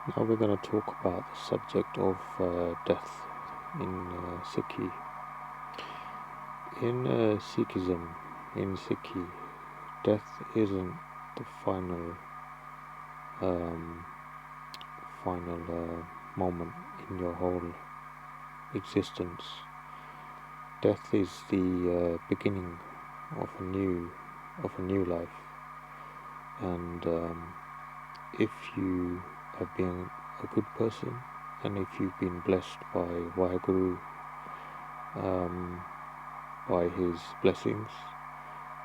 Now we're going to talk about the subject of death in Sikhi. In Sikhism, in Sikhi, death isn't the um, final moment in your whole existence. Death is the beginning of a new life, and if you have been a good person, and if you've been blessed by Waheguru, um, by his blessings,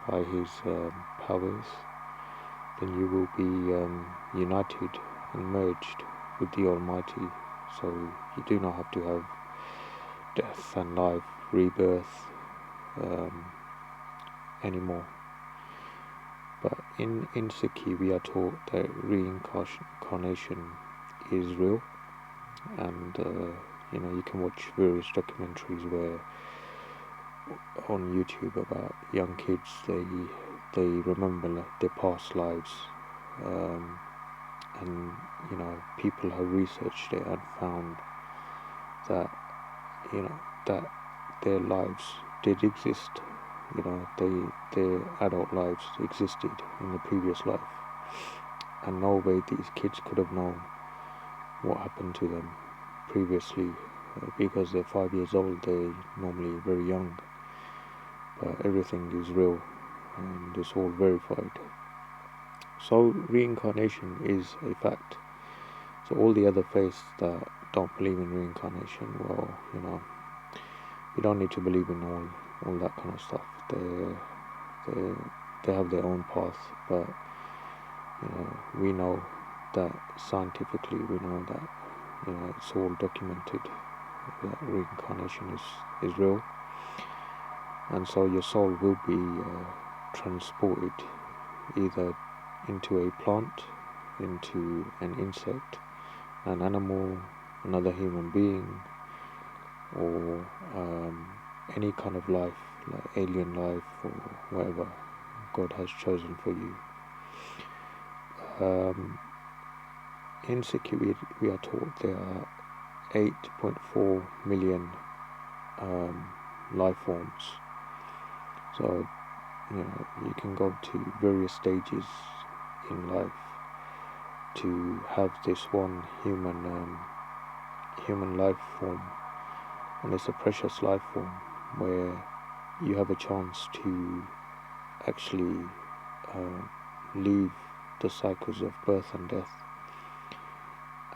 by his powers, then you will be united and merged with the Almighty. So you do not have to have death and life, rebirth anymore. But in Sikhi, we are taught that reincarnation is real, and you can watch various documentaries where on YouTube about young kids, they remember their past lives, and people have researched it and found that that their lives did exist. Their adult lives existed in the previous life, and no way these kids could have known what happened to them previously, because they're 5 years old. They're normally very young, but everything is real and it's all verified. So reincarnation is a fact. So all the other faiths that don't believe in reincarnation, well, you don't need to believe in all that kind of stuff. They have their own path, but we know that scientifically, we know that it's all documented that reincarnation is real, and so your soul will be transported either into a plant, into an insect, an animal, another human being, or any kind of life, like alien life or whatever God has chosen for you. In Sikhi, we are taught there are 8.4 million life forms. So you can go to various stages in life to have this one human life form, and it's a precious life form where you have a chance to actually leave the cycles of birth and death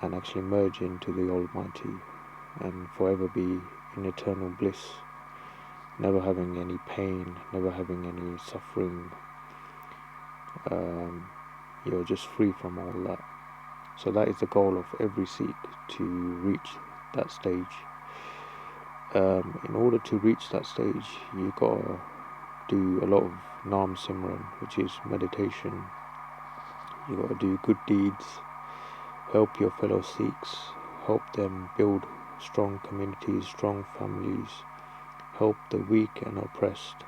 and actually merge into the Almighty and forever be in eternal bliss, never having any pain, never having any suffering. You're just free from all that. So that is the goal of every Sikh, to reach that stage. In order to reach that stage, you gotta do a lot of Nam Simran, which is meditation. You gotta do good deeds, help your fellow Sikhs, help them build strong communities, strong families, help the weak and oppressed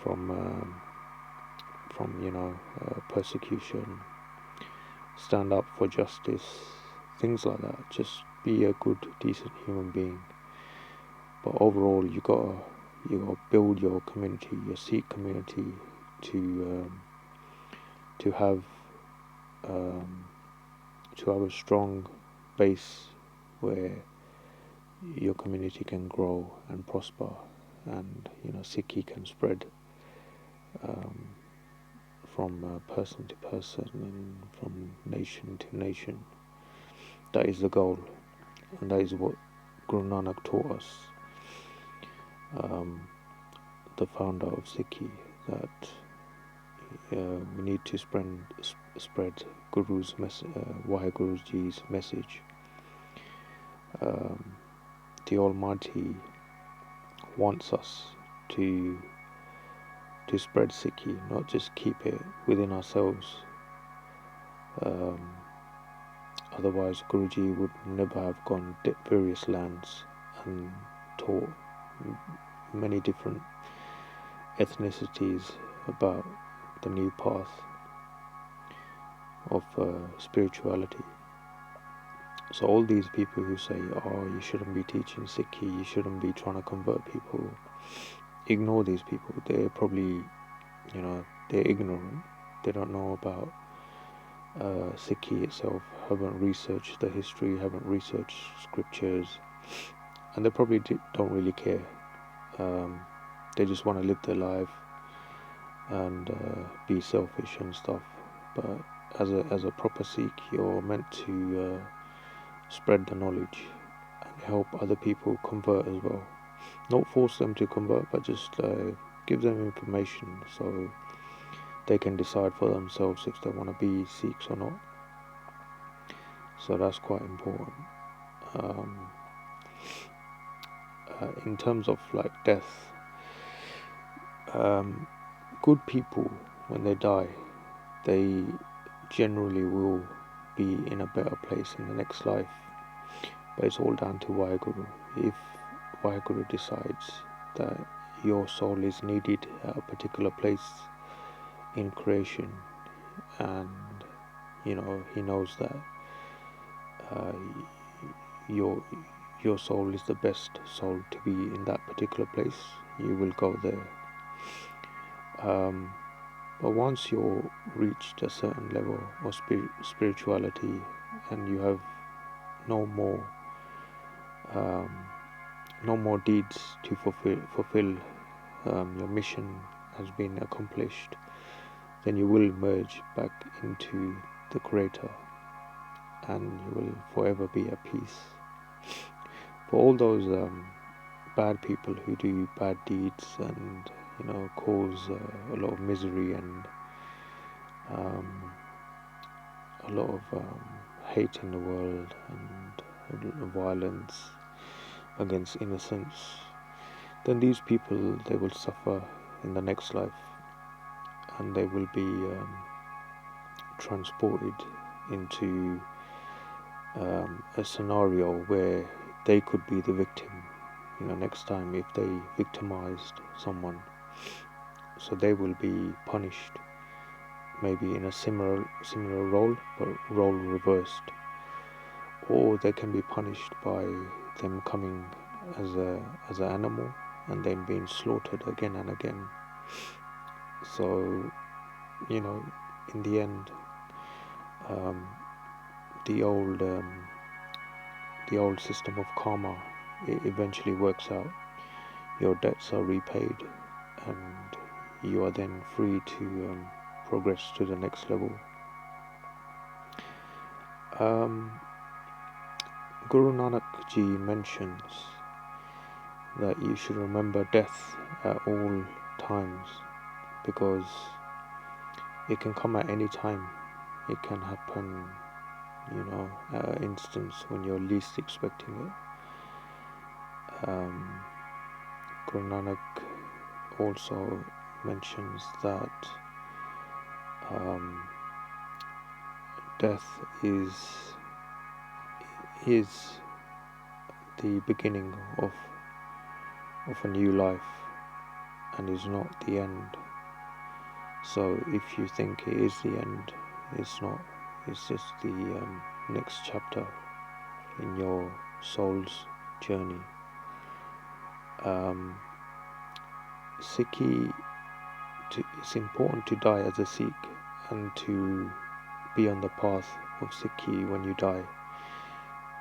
from persecution, stand up for justice, things like that. Just be a good, decent human being. But overall, you gotta build your community, your Sikh community, to have a strong base where your community can grow and prosper, and Sikhi can spread from person to person and from nation to nation. That is the goal, and that is what Guru Nanak taught us, the founder of Sikhi, that we need to spread Guru's Waheguruji's message. The Almighty wants us to spread Sikhi, not just keep it within ourselves. Otherwise, Guruji would never have gone various lands and taught many different ethnicities about the new path of spirituality. So all these people who say, oh, you shouldn't be teaching Sikhi, you shouldn't be trying to convert people, ignore these people. They're probably, they're ignorant. They don't know about Sikhi itself, haven't researched the history, haven't researched scriptures, and they probably don't really care. They just want to live their life and be selfish and stuff. But as a proper Sikh, you're meant to spread the knowledge and help other people convert as well. Not force them to convert, but just give them information so they can decide for themselves if they want to be Sikhs or not. So that's quite important. Um, in terms of like death, good people, when they die, they generally will be in a better place in the next life. But it's all down to Waheguru. If Waheguru decides that your soul is needed at a particular place in creation, and he knows that uh, your your soul is the best soul to be in that particular place, you will go there. But once you're reached a certain level of spirituality and you have no more um, no more deeds to fulfill, your mission has been accomplished, then you will merge back into the Creator and you will forever be at peace. For all those bad people who do bad deeds and cause a lot of misery and a lot of hate in the world and violence against innocents, then these people, they will suffer in the next life and they will be transported into a scenario where they could be the victim next time if they victimized someone. So they will be punished maybe in a similar role, but role reversed, or they can be punished by them coming as an animal and then being slaughtered again and again. So in the end, um, the old system of karma, it eventually works out. Your debts are repaid and you are then free to progress to the next level. Guru Nanak Ji mentions that you should remember death at all times, because it can come at any time. It can happen, at an instance when you're least expecting it. Guru Nanak also mentions that death is the beginning of a new life and is not the end. So if you think it is the end, it's not. It's just the next chapter in your soul's journey. Sikhi, it's important to die as a Sikh and to be on the path of Sikhi when you die,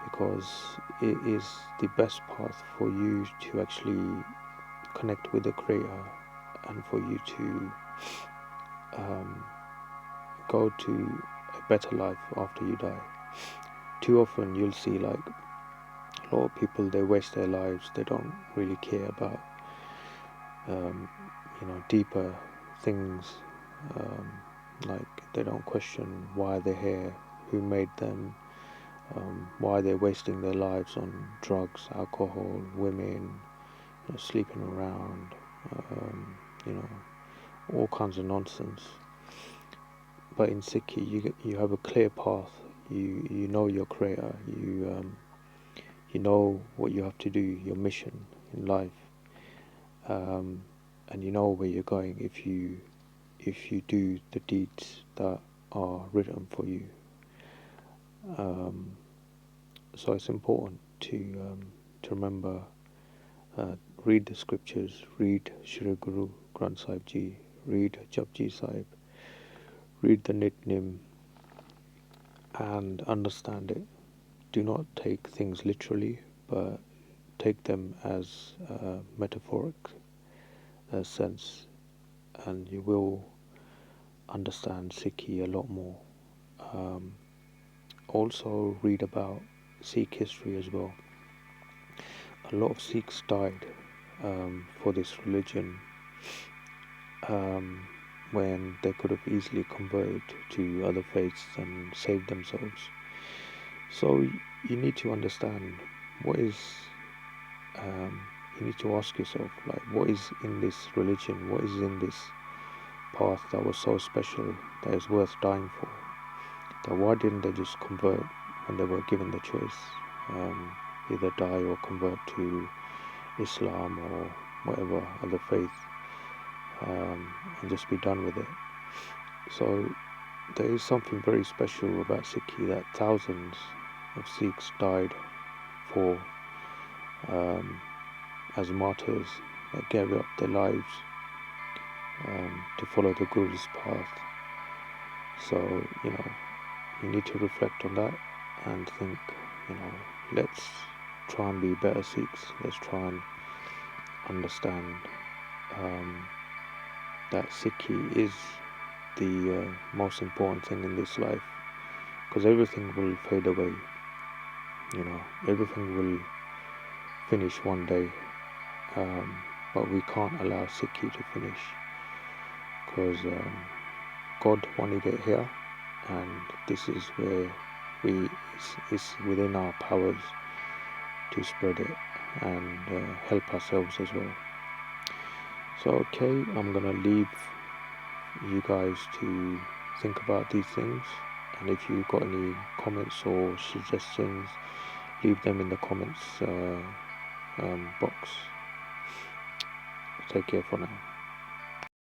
because it is the best path for you to actually connect with the Creator and for you to go to a better life after you die. Too often you'll see like a lot of people, they waste their lives. They don't really care about deeper things, like they don't question why they're here, who made them, why they're wasting their lives on drugs, alcohol, women, sleeping around, all kinds of nonsense. But in Sikhi, you have a clear path. You know your Creator. You know what you have to do, your mission in life, and you know where you're going if you do the deeds that are written for you. So it's important to remember, read the scriptures, read Shri Guru Granth Sahib Ji, read Japji Sahib, read the Nitnim, and understand it. Do not take things literally, but take them as a metaphoric sense, and you will understand Sikhi a lot more. Um, Also, read about Sikh history as well. A lot of Sikhs died for this religion um, when they could have easily converted to other faiths and saved themselves. So you need to understand what is. You need to ask yourself, like, what is in this religion? What is in this path that was so special, that is worth dying for? That why didn't they just convert when they were given the choice? Either die or convert to Islam or whatever other faith, and just be done with it. So there is something very special about Sikhi that thousands of Sikhs died for, as martyrs that gave up their lives to follow the Guru's path. So, you need to reflect on that and think, let's try and be better Sikhs. Let's try and understand that Sikhi is the most important thing in this life, because everything will fade away. Everything will finish one day, but we can't allow Sikhi to finish, because God wanted it here, and this is where it's within our powers to spread it and help ourselves as well. So okay, I'm gonna leave you guys to think about these things, and if you've got any comments or suggestions, leave them in the comments box. Take care for now.